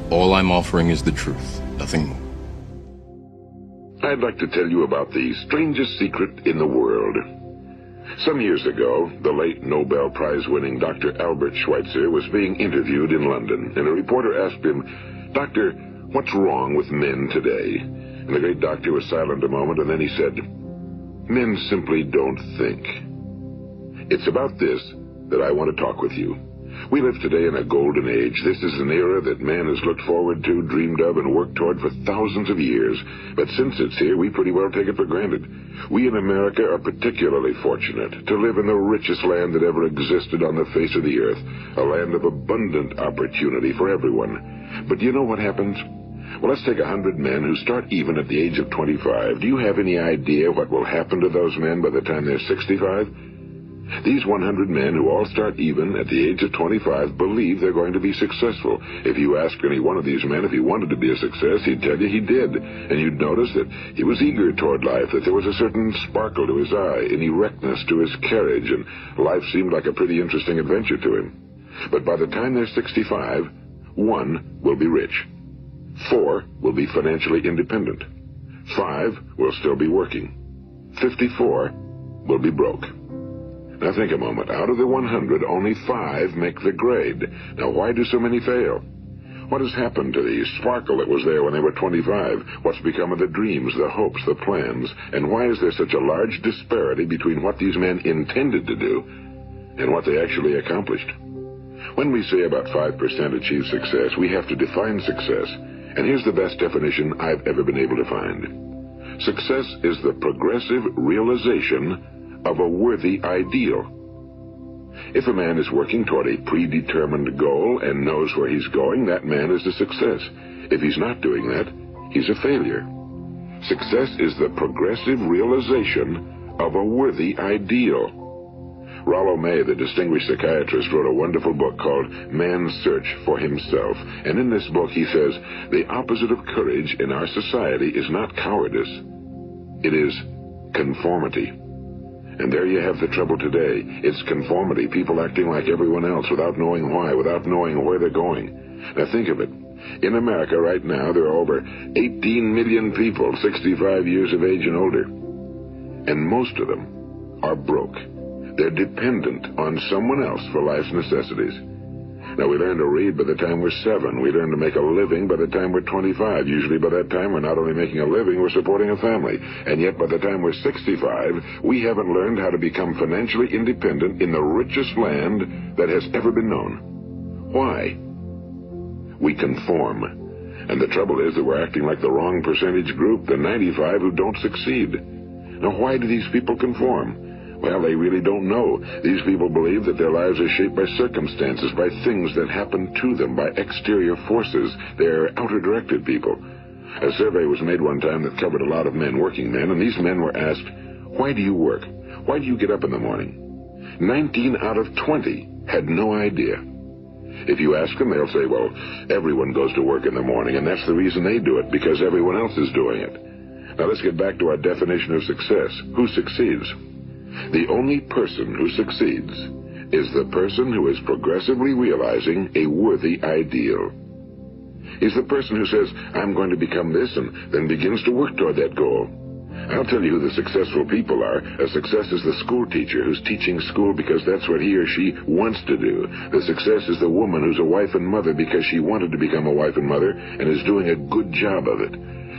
All I'm offering is the truth, nothing more. I'd like to tell you about the strangest secret in the world. Some years ago, the late Nobel Prize-winning Dr. Albert Schweitzer was being interviewed in London, and a reporter asked him, "Doctor, what's wrong with men today?" And the great doctor was silent a moment, and then he said, "Men simply don't think." It's about this that I want to talk with you. We live today in a golden age. This is an era that man has looked forward to, dreamed of, and worked toward for thousands of years. But since it's here, we pretty well take it for granted. We in America are particularly fortunate to live in the richest land that ever existed on the face of the earth, a land of abundant opportunity for everyone. But do you know what happens? Well, let's take 100 men who start even at the age of 25. Do you have any idea what will happen to those men by the time they're 65? These 100 men who all start even at the age of 25 believe they're going to be successful. If you asked any one of these men if he wanted to be a success, he'd tell you he did. And you'd notice that he was eager toward life, that there was a certain sparkle to his eye, an erectness to his carriage, and life seemed like a pretty interesting adventure to him. But by the time they're 65, 1 will be rich. 4 will be financially independent. 5 will still be working. 54 will be broke. Now think a moment. Out of the 100, only 5 make the grade. Now why do so many fail? What has happened to the sparkle that was there when they were 25? What's become of the dreams, the hopes, the plans? And why is there such a large disparity between what these men intended to do and what they actually accomplished? When we say about 5% achieve success, we have to define success. And here's the best definition I've ever been able to find. Success is the progressive realization of a worthy ideal. If a man is working toward a predetermined goal and knows where he's going, that man is a success. If he's not doing that, he's a failure. Success is the progressive realization of a worthy ideal. Rollo May, the distinguished psychiatrist, wrote a wonderful book called Man's Search for Himself. And in this book he says, the opposite of courage in our society is not cowardice. It is conformity. And there you have the trouble today. It's conformity, people acting like everyone else without knowing why, without knowing where they're going. Now think of it. In America right now, there are over 18 million people 65 years of age and older. And most of them are broke. They're dependent on someone else for life's necessities. Now, we learn to read by the time we're 7. We learn to make a living by the time we're 25. Usually by that time, we're not only making a living, we're supporting a family. And yet, by the time we're 65, we haven't learned how to become financially independent in the richest land that has ever been known. Why? We conform. And the trouble is that we're acting like the wrong percentage group, the 95 who don't succeed. Now, why do these people conform? Well, they really don't know. These people believe that their lives are shaped by circumstances, by things that happen to them, by exterior forces. They're outer-directed people. A survey was made one time that covered a lot of men, working men, and these men were asked, why do you work? Why do you get up in the morning? 19 out of 20 had no idea. If you ask them, they'll say, well, everyone goes to work in the morning, and that's the reason they do it, because everyone else is doing it. Now let's get back to our definition of success. Who succeeds? The only person who succeeds is the person who is progressively realizing a worthy ideal. He's the person who says, I'm going to become this, and then begins to work toward that goal. I'll tell you who the successful people are. A success is the school teacher who's teaching school because that's what he or she wants to do. The success is the woman who's a wife and mother because she wanted to become a wife and mother and is doing a good job of it.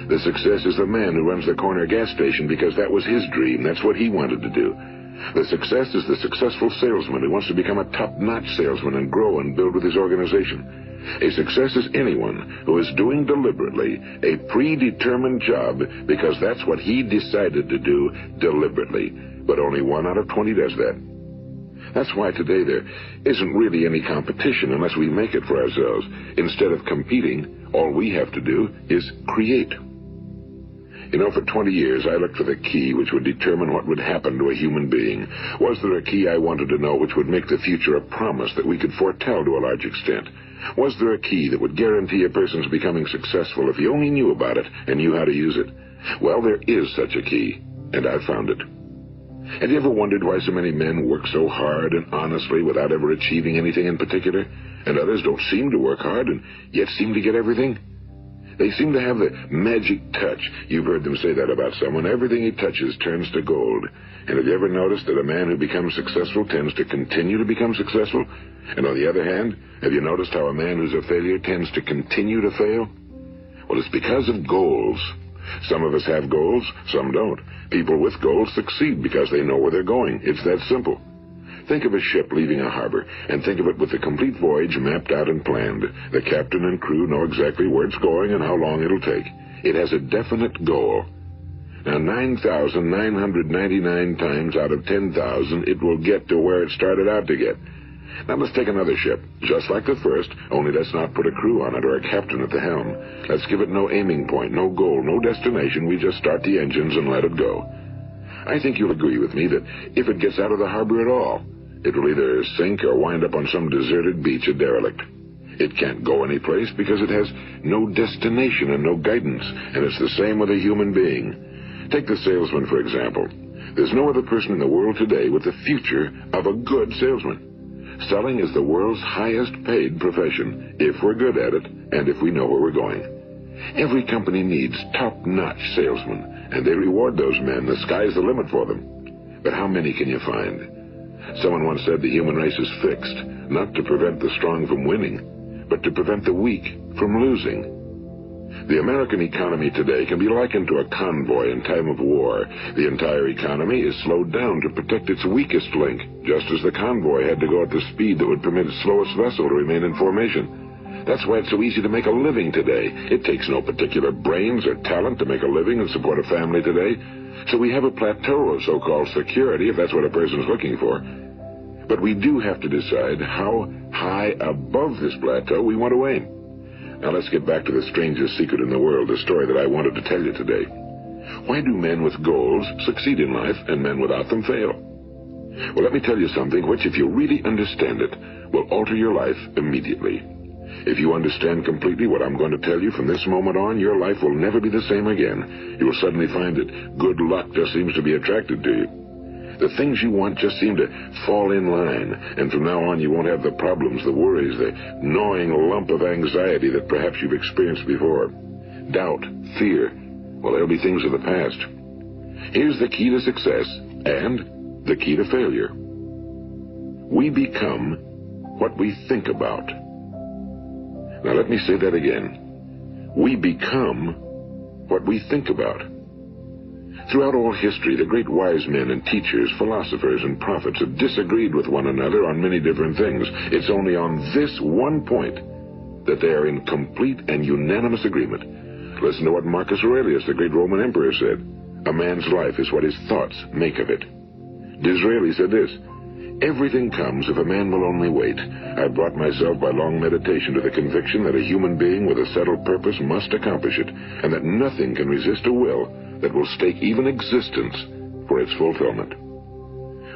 The success is the man who runs the corner gas station because that was his dream. That's what he wanted to do. The success is the successful salesman who wants to become a top-notch salesman and grow and build with his organization. A success is anyone who is doing deliberately a predetermined job because that's what he decided to do deliberately. But only 1 out of 20 does that. That's why today there isn't really any competition unless we make it for ourselves. Instead of competing, all we have to do is create. You know, for 20 years, I looked for the key which would determine what would happen to a human being. Was there a key I wanted to know which would make the future a promise that we could foretell to a large extent? Was there a key that would guarantee a person's becoming successful if he only knew about it and knew how to use it? Well, there is such a key, and I found it. Have you ever wondered why so many men work so hard and honestly without ever achieving anything in particular, and others don't seem to work hard and yet seem to get everything? They seem to have the magic touch. You've heard them say that about someone. Everything he touches turns to gold. And have you ever noticed that a man who becomes successful tends to continue to become successful? And on the other hand, have you noticed how a man who's a failure tends to continue to fail? Well, it's because of goals. Some of us have goals, some don't. People with goals succeed because they know where they're going. It's that simple. Think of a ship leaving a harbor, and think of it with the complete voyage mapped out and planned. The captain and crew know exactly where it's going and how long it'll take. It has a definite goal. Now, 9,999 times out of 10,000, it will get to where it started out to get. Now, let's take another ship, just like the first, only let's not put a crew on it or a captain at the helm. Let's give it no aiming point, no goal, no destination. We just start the engines and let it go. I think you'll agree with me that if it gets out of the harbor at all, it will either sink or wind up on some deserted beach, a derelict. It can't go anyplace because it has no destination and no guidance, and it's the same with a human being. Take the salesman, for example. There's no other person in the world today with the future of a good salesman. Selling is the world's highest paid profession, if we're good at it and if we know where we're going. Every company needs top-notch salesmen, and they reward those men. The sky's the limit for them. But how many can you find? Someone once said the human race is fixed, not to prevent the strong from winning, but to prevent the weak from losing. The American economy today can be likened to a convoy in time of war. The entire economy is slowed down to protect its weakest link, just as the convoy had to go at the speed that would permit its slowest vessel to remain in formation. That's why it's so easy to make a living today. It takes no particular brains or talent to make a living and support a family today. So we have a plateau of so-called security, if that's what a person's looking for. But we do have to decide how high above this plateau we want to aim. Now let's get back to the strangest secret in the world, the story that I wanted to tell you today. Why do men with goals succeed in life and men without them fail? Well, let me tell you something which, if you really understand it, will alter your life immediately. If you understand completely what I'm going to tell you from this moment on, your life will never be the same again. You will suddenly find that good luck just seems to be attracted to you. The things you want just seem to fall in line, and from now on you won't have the problems, the worries, the gnawing lump of anxiety that perhaps you've experienced before. Doubt, fear, well, they'll be things of the past. Here's the key to success and the key to failure. We become what we think about. Now let me say that again. We become what we think about. Throughout all history, the great wise men and teachers, philosophers and prophets have disagreed with one another on many different things. It's only on this one point that they are in complete and unanimous agreement. Listen to what Marcus Aurelius, the great Roman emperor, said. A man's life is what his thoughts make of it. Disraeli said this. Everything comes if a man will only wait. I brought myself by long meditation to the conviction that a human being with a settled purpose must accomplish it, and that nothing can resist a will that will stake even existence for its fulfillment.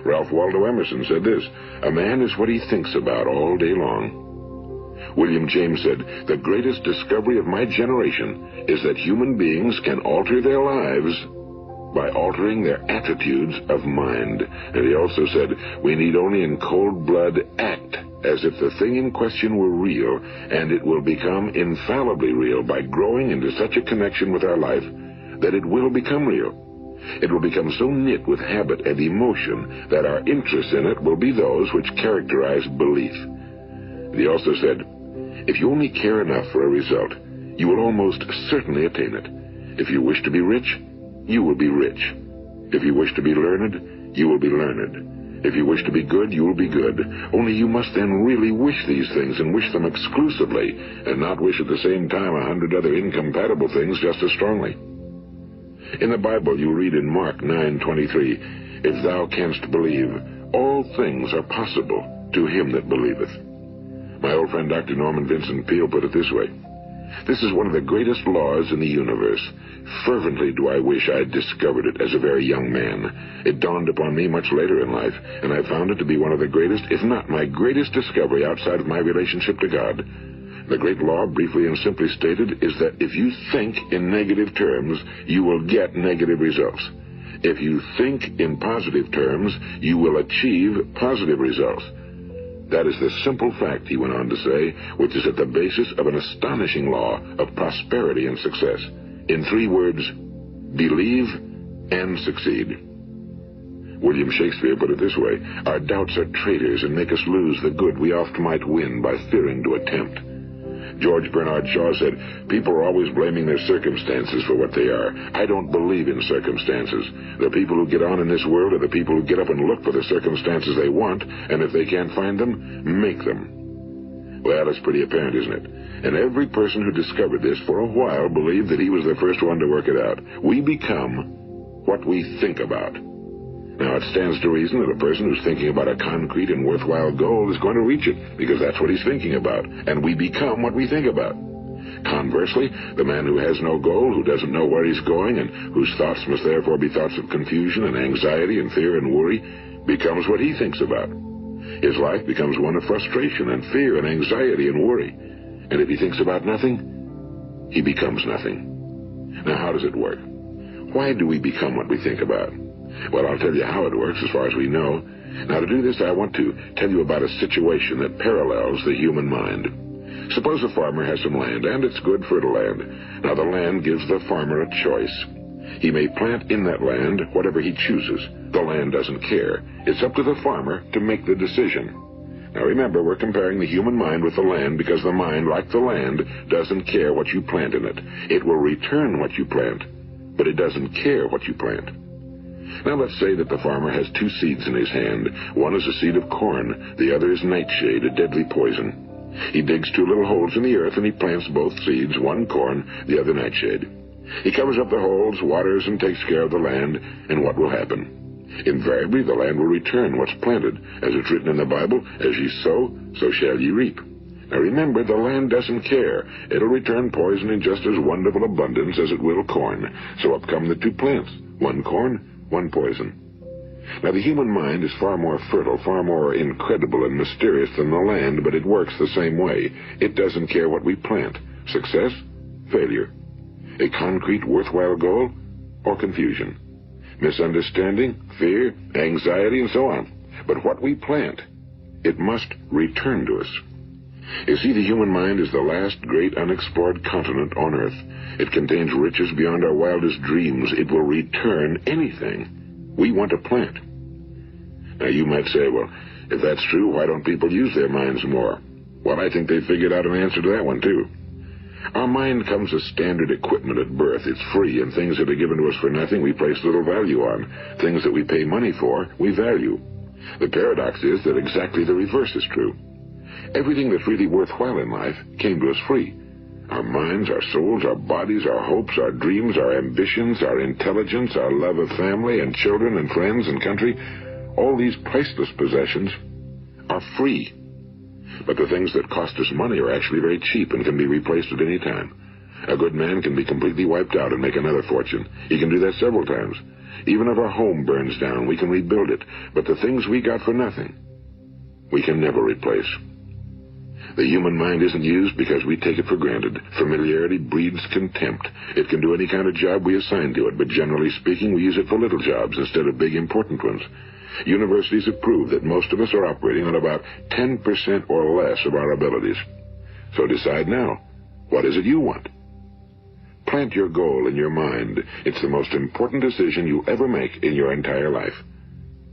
Ralph Waldo Emerson said this, a man is what he thinks about all day long. William James said, the greatest discovery of my generation is that human beings can alter their lives by altering their attitudes of mind. And he also said, we need only in cold blood act as if the thing in question were real, and it will become infallibly real by growing into such a connection with our life that it will become real. It will become so knit with habit and emotion that our interest in it will be those which characterize belief. And he also said, if you only care enough for a result, you will almost certainly attain it. If you wish to be rich, you will be rich. If you wish to be learned, you will be learned. If you wish to be good, you will be good. Only you must then really wish these things and wish them exclusively, and not wish at the same time 100 other incompatible things just as strongly. In the Bible, you read in Mark 9:23, if thou canst believe, all things are possible to him that believeth. My old friend Dr. Norman Vincent Peale put it this way, this is one of the greatest laws in the universe. Fervently do I wish I had discovered it as a very young man. It dawned upon me much later in life, and I found it to be one of the greatest, if not my greatest discovery outside of my relationship to God. The great law, briefly and simply stated, is that if you think in negative terms, you will get negative results. If you think in positive terms, you will achieve positive results. That is the simple fact, he went on to say, which is at the basis of an astonishing law of prosperity and success. In 3 words, believe and succeed. William Shakespeare put it this way: our doubts are traitors and make us lose the good we oft might win by fearing to attempt. George Bernard Shaw said, people are always blaming their circumstances for what they are. I don't believe in circumstances. The people who get on in this world are the people who get up and look for the circumstances they want, and if they can't find them, make them. Well, it's pretty apparent, isn't it? And every person who discovered this for a while believed that he was the first one to work it out. We become what we think about. Now, it stands to reason that a person who's thinking about a concrete and worthwhile goal is going to reach it, because that's what he's thinking about, and we become what we think about. Conversely, the man who has no goal, who doesn't know where he's going, and whose thoughts must therefore be thoughts of confusion and anxiety and fear and worry, becomes what he thinks about. His life becomes one of frustration and fear and anxiety and worry. And if he thinks about nothing, he becomes nothing. Now, how does it work? Why do we become what we think about? Well, I'll tell you how it works as far as we know. Now, to do this, I want to tell you about a situation that parallels the human mind. Suppose a farmer has some land, and it's good fertile land. Now, the land gives the farmer a choice. He may plant in that land whatever he chooses. The land doesn't care. It's up to the farmer to make the decision. Now, remember, we're comparing the human mind with the land because the mind, like the land, doesn't care what you plant in it. It will return what you plant, but it doesn't care what you plant. Now, let's say that the farmer has 2 seeds in his hand. One is a seed of corn. The other is nightshade, a deadly poison. He digs 2 little holes in the earth, and he plants both seeds, one corn, the other nightshade. He covers up the holes, waters, and takes care of the land, and what will happen? Invariably, the land will return what's planted. As it's written in the Bible, as ye sow, so shall ye reap. Now remember, the land doesn't care. It'll return poison in just as wonderful abundance as it will corn. So up come the 2 plants, one corn, one poison. Now, the human mind is far more fertile, far more incredible and mysterious than the land, but it works the same way. It doesn't care what we plant. Success, failure. A concrete, worthwhile goal, or confusion. Misunderstanding, fear, anxiety, and so on. But what we plant, it must return to us. You see, the human mind is the last great unexplored continent on Earth. It contains riches beyond our wildest dreams. It will return anything we want to plant. Now, you might say, well, if that's true, why don't people use their minds more? Well, I think they figured out an answer to that one, too. Our mind comes as standard equipment at birth. It's free, and things that are given to us for nothing we place little value on. Things that we pay money for, we value. The paradox is that exactly the reverse is true. Everything that's really worthwhile in life came to us free. Our minds, our souls, our bodies, our hopes, our dreams, our ambitions, our intelligence, our love of family and children and friends and country, all these priceless possessions are free. But the things that cost us money are actually very cheap and can be replaced at any time. A good man can be completely wiped out and make another fortune. He can do that several times. Even if our home burns down, we can rebuild it. But the things we got for nothing, we can never replace. The human mind isn't used because we take it for granted. Familiarity breeds contempt. It can do any kind of job we assign to it, but generally speaking, we use it for little jobs instead of big, important ones. Universities have proved that most of us are operating on about 10% or less of our abilities. So decide now, what is it you want? Plant your goal in your mind. It's the most important decision you'll ever make in your entire life.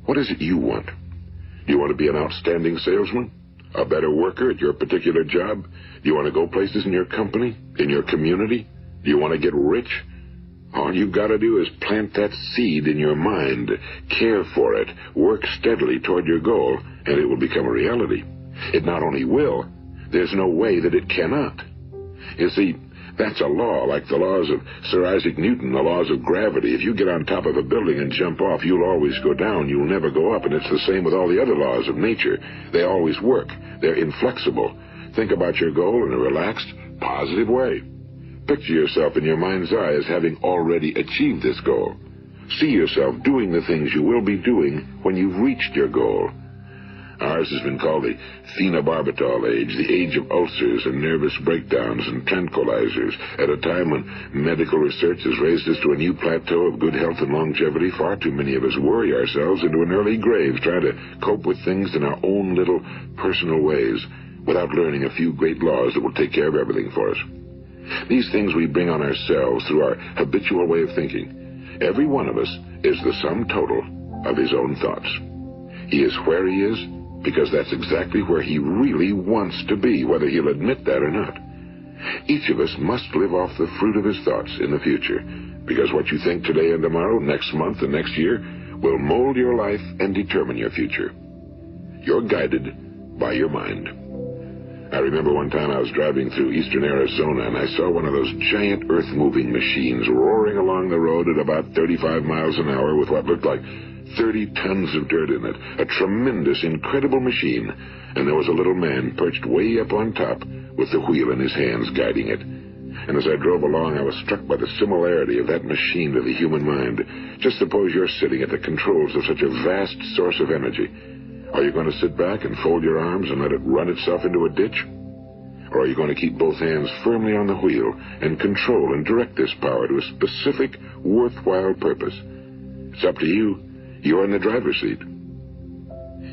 What is it you want? Do you want to be an outstanding salesman? A better worker at your particular job? Do you want to go places in your company? In your community? Do you want to get rich? All you've got to do is plant that seed in your mind, care for it, work steadily toward your goal, and it will become a reality. It not only will, there's no way that it cannot. You see, that's a law, like the laws of Sir Isaac Newton, the laws of gravity. If you get on top of a building and jump off, you'll always go down. You'll never go up, and it's the same with all the other laws of nature. They always work. They're inflexible. Think about your goal in a relaxed, positive way. Picture yourself in your mind's eye as having already achieved this goal. See yourself doing the things you will be doing when you've reached your goal. Ours has been called the phenobarbital age, the age of ulcers and nervous breakdowns and tranquilizers. At a time when medical research has raised us to a new plateau of good health and longevity, far too many of us worry ourselves into an early grave trying to cope with things in our own little personal ways without learning a few great laws that will take care of everything for us. These things we bring on ourselves through our habitual way of thinking. Every one of us is the sum total of his own thoughts. He is where he is because that's exactly where he really wants to be, whether he'll admit that or not. Each of us must live off the fruit of his thoughts in the future, because what you think today and tomorrow, next month and next year, will mold your life and determine your future. You're guided by your mind. I remember one time I was driving through eastern Arizona, and I saw one of those giant earth-moving machines roaring along the road at about 35 miles an hour with what looked like 30 tons of dirt in it. A tremendous, incredible machine. And there was a little man perched way up on top with the wheel in his hands guiding it. And as I drove along, I was struck by the similarity of that machine to the human mind. Just suppose you're sitting at the controls of such a vast source of energy. Are you going to sit back and fold your arms and let it run itself into a ditch? Or are you going to keep both hands firmly on the wheel and control and direct this power to a specific, worthwhile purpose? It's up to you. You're in the driver's seat.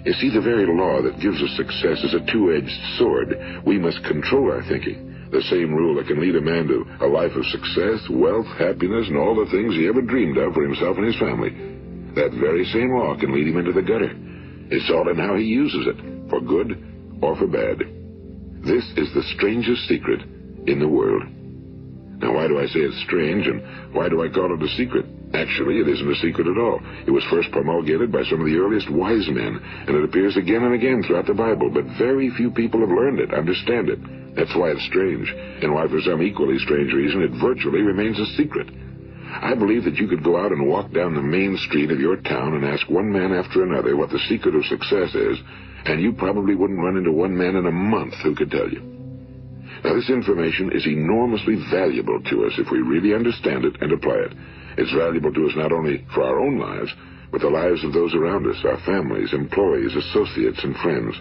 You see, the very law that gives us success is a two-edged sword. We must control our thinking. The same rule that can lead a man to a life of success, wealth, happiness, and all the things he ever dreamed of for himself and his family. That very same law can lead him into the gutter. It's all in how he uses it, for good or for bad. This is the strangest secret in the world. Now, why do I say it's strange, and why do I call it a secret? Actually, it isn't a secret at all. It was first promulgated by some of the earliest wise men, and it appears again and again throughout the Bible, but very few people have learned it, understand it. That's why it's strange, and why for some equally strange reason it virtually remains a secret. I believe that you could go out and walk down the main street of your town and ask one man after another what the secret of success is, and you probably wouldn't run into one man in a month who could tell you. Now, this information is enormously valuable to us if we really understand it and apply it. It's valuable to us not only for our own lives, but the lives of those around us, our families, employees, associates, and friends.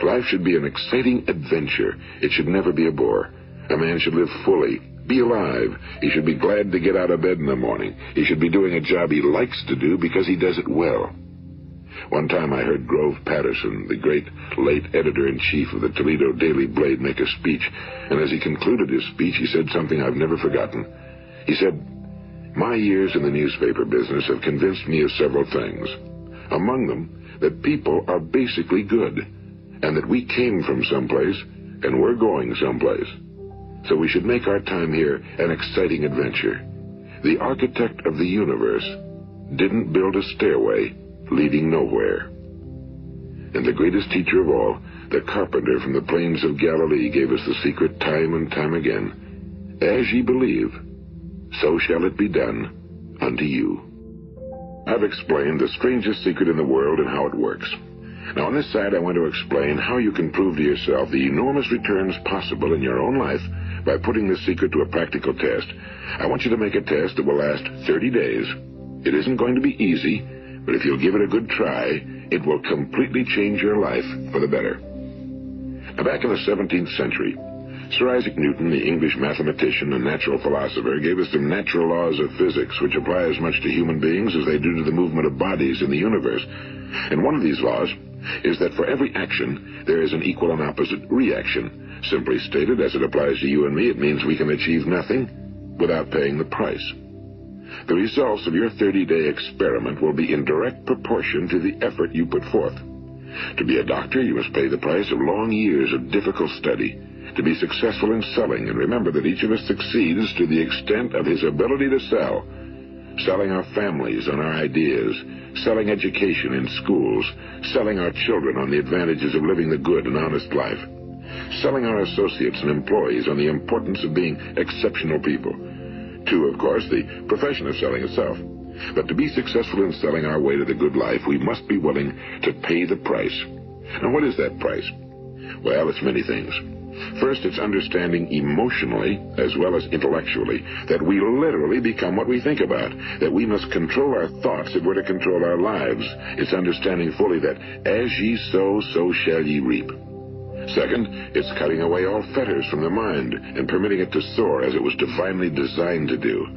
Life should be an exciting adventure. It should never be a bore. A man should live fully, be alive. He should be glad to get out of bed in the morning. He should be doing a job he likes to do because he does it well. One time I heard Grove Patterson, the great late editor-in-chief of the Toledo Daily Blade, make a speech, and as he concluded his speech, he said something I've never forgotten. He said, "My years in the newspaper business have convinced me of several things. Among them, that people are basically good, and that we came from someplace, and we're going someplace. So we should make our time here an exciting adventure. The architect of the universe didn't build a stairway leading nowhere." And the greatest teacher of all, the carpenter from the plains of Galilee, gave us the secret time and time again. As ye believe, so shall it be done unto you. I've explained the strangest secret in the world and how it works. Now, on this side, I want to explain how you can prove to yourself the enormous returns possible in your own life by putting this secret to a practical test. I want you to make a test that will last 30 days. It isn't going to be easy, but if you'll give it a good try, it will completely change your life for the better. Now, back in the 17th century, Sir Isaac Newton, the English mathematician and natural philosopher, gave us some natural laws of physics which apply as much to human beings as they do to the movement of bodies in the universe. And one of these laws is that for every action, there is an equal and opposite reaction. Simply stated, as it applies to you and me, it means we can achieve nothing without paying the price. The results of your 30-day experiment will be in direct proportion to the effort you put forth. To be a doctor, you must pay the price of long years of difficult study. To be successful in selling, and remember that each of us succeeds to the extent of his ability to sell. Selling our families on our ideas, selling education in schools, selling our children on the advantages of living the good and honest life, selling our associates and employees on the importance of being exceptional people. To, of course, the profession of selling itself. But to be successful in selling our way to the good life, we must be willing to pay the price. Now, what is that price? Well, it's many things. First, it's understanding emotionally, as well as intellectually, that we literally become what we think about, that we must control our thoughts if we're to control our lives. It's understanding fully that as ye sow, so shall ye reap. Second, it's cutting away all fetters from the mind and permitting it to soar as it was divinely designed to do.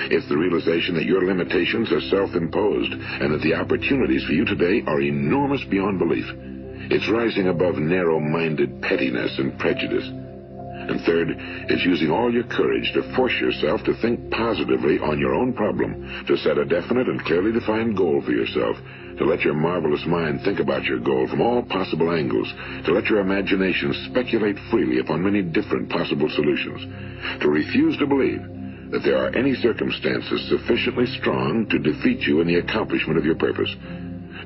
It's the realization that your limitations are self-imposed and that the opportunities for you today are enormous beyond belief. It's rising above narrow-minded pettiness and prejudice. And third, it's using all your courage to force yourself to think positively on your own problem, to set a definite and clearly defined goal for yourself, to let your marvelous mind think about your goal from all possible angles, to let your imagination speculate freely upon many different possible solutions, to refuse to believe that there are any circumstances sufficiently strong to defeat you in the accomplishment of your purpose,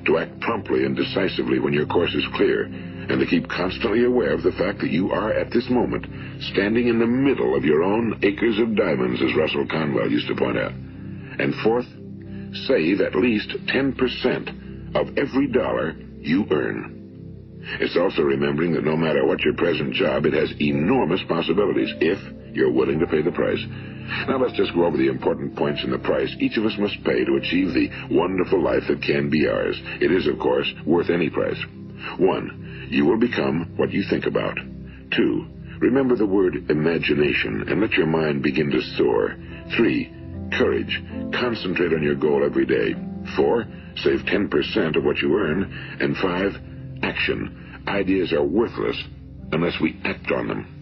to act promptly and decisively when your course is clear, and to keep constantly aware of the fact that you are, at this moment, standing in the middle of your own acres of diamonds, as Russell Conwell used to point out. And fourth, save at least 10% of every dollar you earn. It's also remembering that no matter what your present job, it has enormous possibilities if you're willing to pay the price. Now let's just go over the important points in the price each of us must pay to achieve the wonderful life that can be ours. It is, of course, worth any price. 1, you will become what you think about. 2, remember the word imagination and let your mind begin to soar. 3, courage. Concentrate on your goal every day. 4, save 10% of what you earn. And 5, action. Ideas are worthless unless we act on them.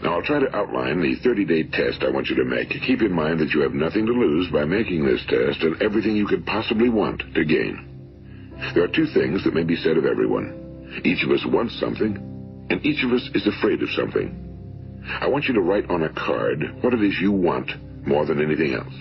Now, I'll try to outline the 30-day test I want you to make. Keep in mind that you have nothing to lose by making this test and everything you could possibly want to gain. There are 2 things that may be said of everyone. Each of us wants something, and each of us is afraid of something. I want you to write on a card what it is you want more than anything else.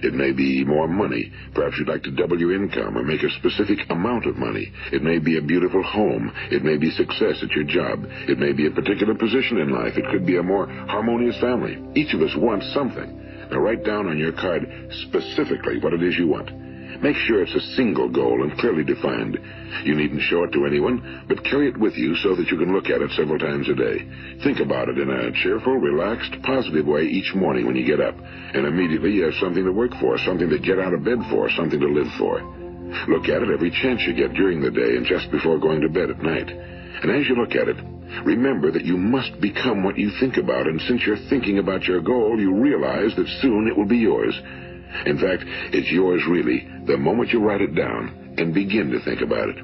It may be more money. Perhaps you'd like to double your income or make a specific amount of money. It may be a beautiful home. It may be success at your job. It may be a particular position in life. It could be a more harmonious family. Each of us wants something. Now write down on your card specifically what it is you want. Make sure it's a single goal and clearly defined. You needn't show it to anyone, but carry it with you so that you can look at it several times a day. Think about it in a cheerful, relaxed, positive way each morning when you get up, and immediately you have something to work for, something to get out of bed for, something to live for. Look at it every chance you get during the day and just before going to bed at night. And as you look at it, remember that you must become what you think about, and since you're thinking about your goal, you realize that soon it will be yours. In fact, it's yours really the moment you write it down and begin to think about it.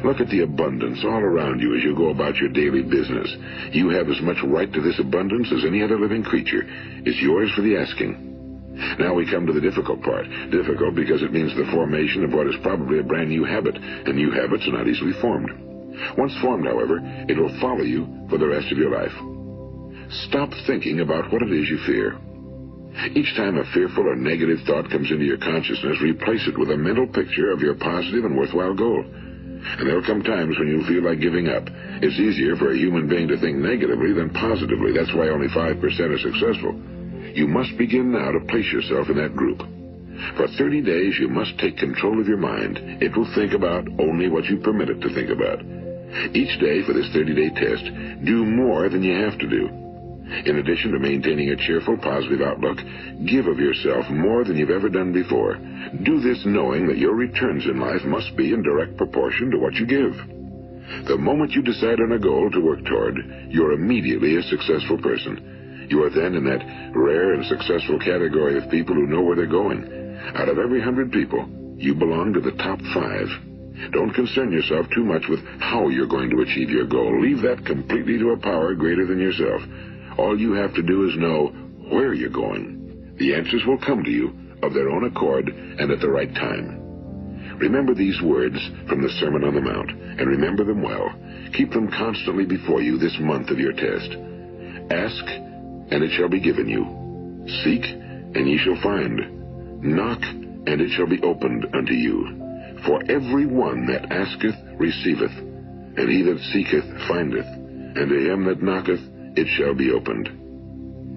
Look at the abundance all around you as you go about your daily business. You have as much right to this abundance as any other living creature. It's yours for the asking. Now we come to the difficult part. Difficult because it means the formation of what is probably a brand new habit, and new habits are not easily formed. Once formed, however, it will follow you for the rest of your life. Stop thinking about what it is you fear. Each time a fearful or negative thought comes into your consciousness, replace it with a mental picture of your positive and worthwhile goal. And there'll come times when you'll feel like giving up. It's easier for a human being to think negatively than positively. That's why only 5% are successful. You must begin now to place yourself in that group. For 30 days, you must take control of your mind. It will think about only what you permit it to think about. Each day for this 30-day test, do more than you have to do. In addition to maintaining a cheerful, positive outlook, give of yourself more than you've ever done before. Do this knowing that your returns in life must be in direct proportion to what you give. The moment you decide on a goal to work toward, you're immediately a successful person. You are then in that rare and successful category of people who know where they're going. Out of every 100 people, you belong to the top 5. Don't concern yourself too much with how you're going to achieve your goal. Leave that completely to a power greater than yourself. All you have to do is know where you're going. The answers will come to you of their own accord and at the right time. Remember these words from the Sermon on the Mount, and remember them well. Keep them constantly before you this month of your test. Ask, and it shall be given you. Seek, and ye shall find. Knock, and it shall be opened unto you. For every one that asketh receiveth, and he that seeketh findeth, and to him that knocketh it shall be opened.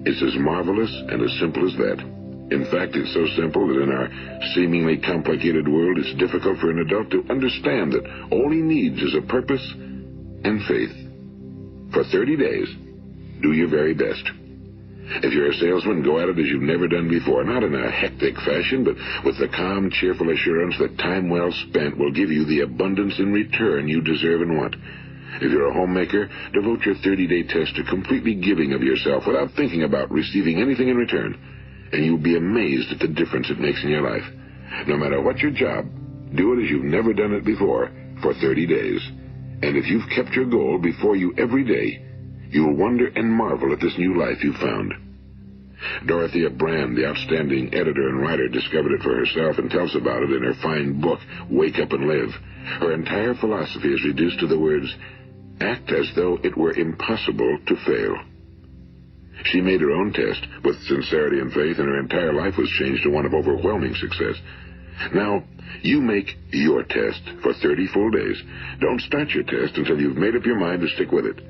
It's as marvelous and as simple as that. In fact, it's so simple that in our seemingly complicated world, it's difficult for an adult to understand that all he needs is a purpose and faith. For 30 days, do your very best. If you're a salesman, go at it as you've never done before, not in a hectic fashion, but with the calm, cheerful assurance that time well spent will give you the abundance in return you deserve and want. If you're a homemaker, devote your 30-day test to completely giving of yourself without thinking about receiving anything in return, and you'll be amazed at the difference it makes in your life. No matter what your job, do it as you've never done it before for 30 days. And if you've kept your goal before you every day, you'll wonder and marvel at this new life you've found. Dorothea Brand, the outstanding editor and writer, discovered it for herself and tells about it in her fine book, Wake Up and Live. Her entire philosophy is reduced to the words, act as though it were impossible to fail. She made her own test with sincerity and faith, and her entire life was changed to one of overwhelming success. Now, you make your test for 30 full days. Don't start your test until you've made up your mind to stick with it.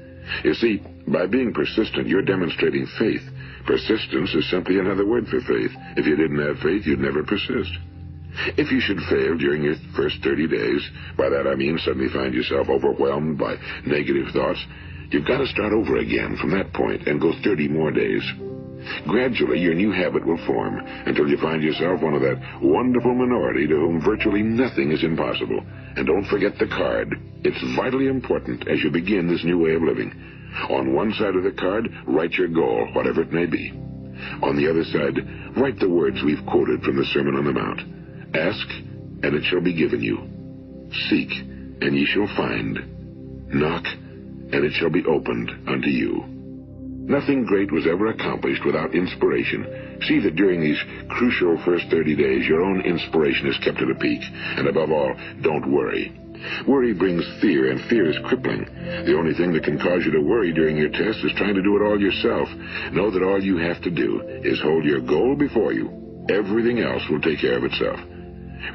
You see, by being persistent, you're demonstrating faith. Persistence is simply another word for faith. If you didn't have faith, you'd never persist. If you should fail during your first 30 days, by that I mean suddenly find yourself overwhelmed by negative thoughts, you've got to start over again from that point and go 30 more days. Gradually, your new habit will form until you find yourself one of that wonderful minority to whom virtually nothing is impossible. And don't forget the card. It's vitally important as you begin this new way of living. On one side of the card, write your goal, whatever it may be. On the other side, write the words we've quoted from the Sermon on the Mount. Ask, and it shall be given you. Seek, and ye shall find. Knock, and it shall be opened unto you. Nothing great was ever accomplished without inspiration. See that during these crucial first 30 days, your own inspiration is kept at a peak. And above all, don't worry. Worry brings fear, and fear is crippling. The only thing that can cause you to worry during your test is trying to do it all yourself. Know that all you have to do is hold your goal before you. Everything else will take care of itself.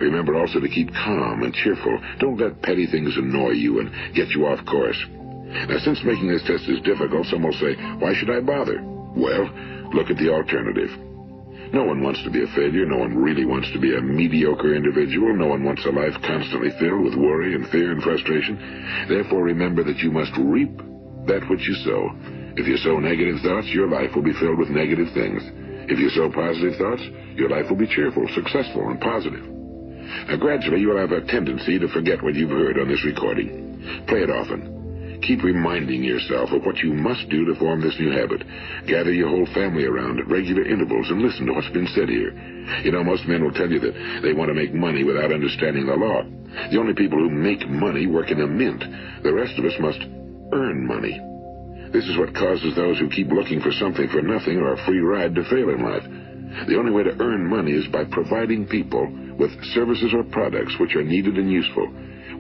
Remember also to keep calm and cheerful. Don't let petty things annoy you and get you off course. Now, since making this test is difficult, some will say, why should I bother? Well, look at the alternative. No one wants to be a failure. No one really wants to be a mediocre individual. No one wants a life constantly filled with worry and fear and frustration. Therefore, remember that you must reap that which you sow. If you sow negative thoughts, your life will be filled with negative things. If you sow positive thoughts, your life will be cheerful, successful, and positive. Now, gradually, you will have a tendency to forget what you've heard on this recording. Play it often. Keep reminding yourself of what you must do to form this new habit. Gather your whole family around at regular intervals and listen to what's been said here. You know, most men will tell you that they want to make money without understanding the law. The only people who make money work in a mint. The rest of us must earn money. This is what causes those who keep looking for something for nothing or a free ride to fail in life. The only way to earn money is by providing people with services or products which are needed and useful.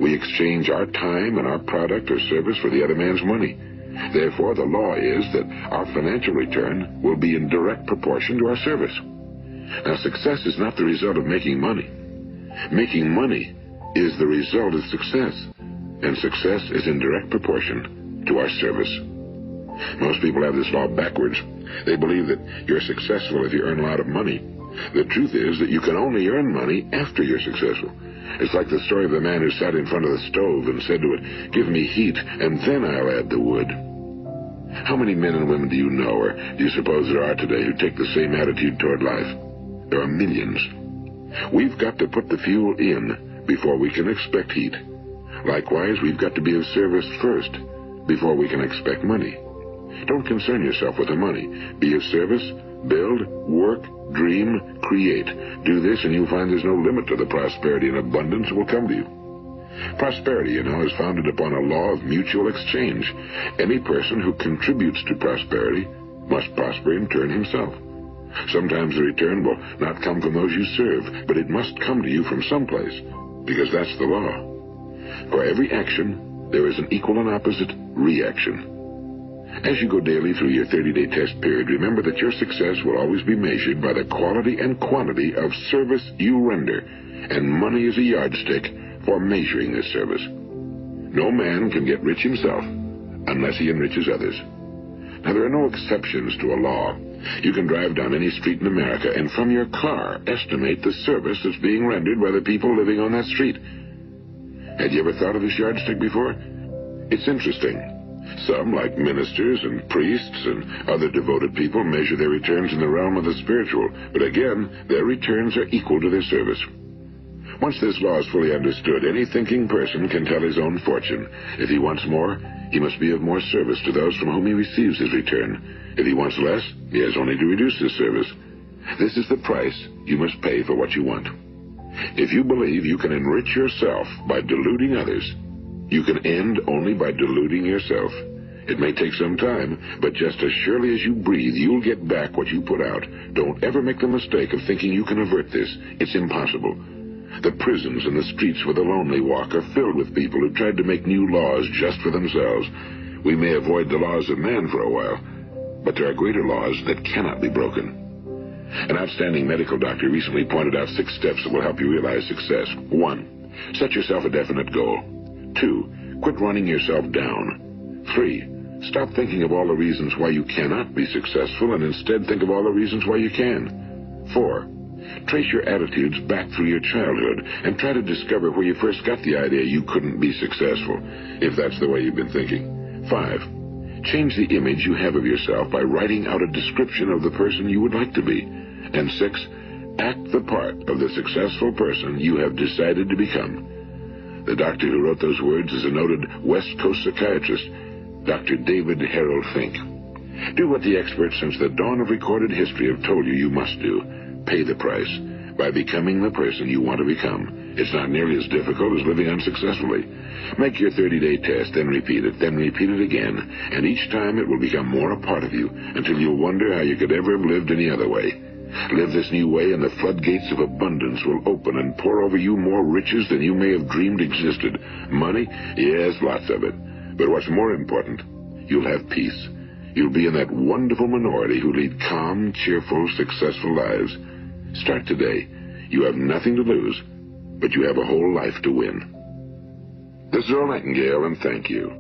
We exchange our time and our product or service for the other man's money. Therefore, the law is that our financial return will be in direct proportion to our service. Now, success is not the result of making money. Making money is the result of success, and success is in direct proportion to our service. Most people have this law backwards. They believe that you're successful if you earn a lot of money. The truth is that you can only earn money after you're successful. It's like the story of the man who sat in front of the stove and said to it, give me heat, and then I'll add the wood. How many men and women do you know, or do you suppose there are today, who take the same attitude toward life? There are millions. We've got to put the fuel in before we can expect heat. Likewise, we've got to be of service first before we can expect money. Don't concern yourself with the money. Be of service, build, work, dream, create. Do this and you'll find there's no limit to the prosperity and abundance that will come to you. Prosperity, you know, is founded upon a law of mutual exchange. Any person who contributes to prosperity must prosper in turn himself. Sometimes the return will not come from those you serve, but it must come to you from someplace, because that's the law. For every action, there is an equal and opposite reaction. As you go daily through your 30-day test period, remember that your success will always be measured by the quality and quantity of service you render, and money is a yardstick for measuring this service. No man can get rich himself unless he enriches others. Now, there are no exceptions to a law. You can drive down any street in America and from your car estimate the service that's being rendered by the people living on that street. Had you ever thought of this yardstick before? It's interesting. Some, like ministers and priests and other devoted people, measure their returns in the realm of the spiritual, but again, their returns are equal to their service. Once this law is fully understood, any thinking person can tell his own fortune. If he wants more, he must be of more service to those from whom he receives his return. If he wants less, he has only to reduce his service. This is the price you must pay for what you want. If you believe you can enrich yourself by deluding others, you can end only by deluding yourself. It may take some time, but just as surely as you breathe, you'll get back what you put out. Don't ever make the mistake of thinking you can avert this. It's impossible. The prisons and the streets where the lonely walk are filled with people who tried to make new laws just for themselves. We may avoid the laws of man for a while, but there are greater laws that cannot be broken. An outstanding medical doctor recently pointed out 6 steps that will help you realize success. 1. Set yourself a definite goal. 2. Quit running yourself down. 3. Stop thinking of all the reasons why you cannot be successful and instead think of all the reasons why you can. 4. Trace your attitudes back through your childhood and try to discover where you first got the idea you couldn't be successful, if that's the way you've been thinking. 5. Change the image you have of yourself by writing out a description of the person you would like to be. And 6. Act the part of the successful person you have decided to become. The doctor who wrote those words is a noted West Coast psychiatrist, Dr. David Harold Fink. Do what the experts since the dawn of recorded history have told you you must do. Pay the price by becoming the person you want to become. It's not nearly as difficult as living unsuccessfully. Make your 30-day test, then repeat it again, and each time it will become more a part of you until you'll wonder how you could ever have lived any other way. Live this new way and the floodgates of abundance will open and pour over you more riches than you may have dreamed existed. Money? Yes, lots of it. But what's more important, you'll have peace. You'll be in that wonderful minority who lead calm, cheerful, successful lives. Start today. You have nothing to lose, but you have a whole life to win. This is Earl Nightingale, and thank you.